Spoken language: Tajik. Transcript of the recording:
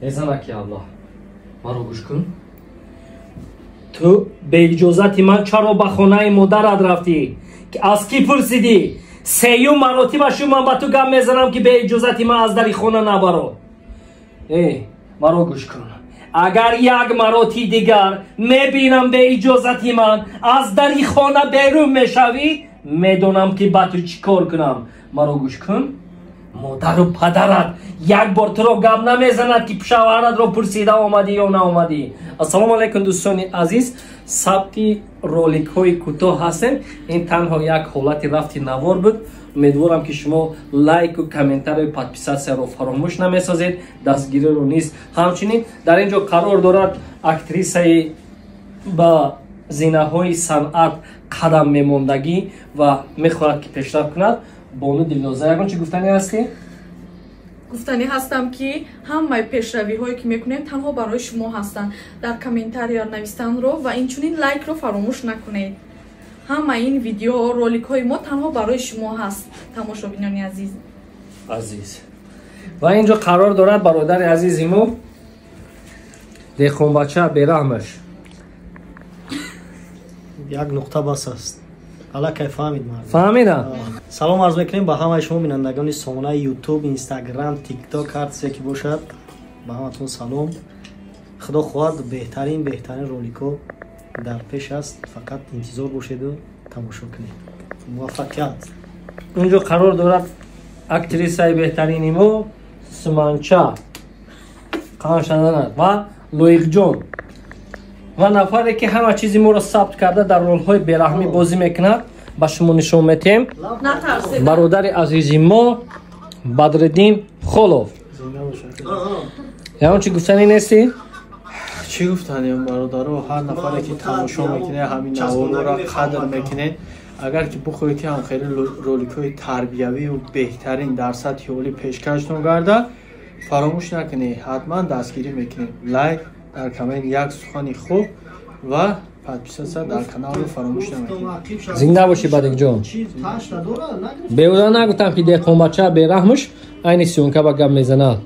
езанаки Аллоҳ маро гӯш кун. ту беиҷозати ман чаро ба хонаи модарат рафтӣ? аз кӣ пурсидӣ? сеюм маротибашу ман ба ту гап мезанам ки беиҷозати ман аз дари хона набаро. маро гӯш кун. агар як мароти дигар мебинам беиҷозати ман аз дари хона берун мешавӣ, медонам ки ба ту чӣ кор кунам. маро гӯш кун. модару падарат як бор туро гап намезанад ки шавҳаратро пурсида омадӣ ё наомадӣ. ассалому алайкум дӯстони азиз, сабти роликҳои кӯтоҳ ҳастем. ин танҳо як ҳолати рафти навор буд. умедворам ки шумо лайку комментарию подписатсияро фаромӯш намесозед, дастгириро низ. ҳамчунин дар ин ҷо қарор дорад актрисаи ба зинаҳои санъат қадам мемондагӣ ва мехоҳад ки пешрафт кунад. бонӯ дилноза, ягон чӣ гуфтанӣ ҳастӣ? гуфтанӣ ҳастам ки ҳамаи пешравиҳое ки мекунем танҳо барои шумо ҳастанд. дар комментария навистанро ва инчунин лайкро фаромӯш накунед. ҳамаи ин видео роликҳои мо танҳо барои шумо ҳаст, тамошобинони азиз. ва ин ҷо қарор дорад бародари азизи мо дехонбача бераҳмаш як нуқта бас аст. аллакай фаҳмид мардум. фаҳмидам. салом арз мекунем ба ҳамаи шумо бинандагони сомонаи ютуб, инстаграм, тикток, ҳар чизе ки бошад. ба ҳаматон салом. худо хоҳад беҳтарин роликҳо дар пеш аст. фақат интизор бошеду тамошо кунед. муваффақият. ин ҷо қарор дорад актрисаи беҳтарини мо Суманча Қаншаданат ва Лоиқҷон ва нафаре ки ҳама чизи моро сабт карда дар ролҳои бераҳмӣ бозӣ мекунад ба шумо нишон метем. бародари азизи мо Бадриддин Холов. ягон чӣ гуфтанӣ нести? чӣ гуфтанем бародаро, ҳар нафаре ки тамошо мекунед ҳамин навороро қадр мекунед. агар ки бихоҳед ки ҳамхейри роликҳои тарбиявию беҳтарин дар сатҳи олӣ пешкаштон гарда, фаромӯш накунед ҳатман дастгирӣ мекунед. лайк, дар коммент як сухани хуб ва подписатсия дар каналро фаромӯш намекунед. зинда бошӣ Бадикҷон. беҳуда нагуфтам ки дехонбача бераҳмуш айни сиёнка ба гап мезанад.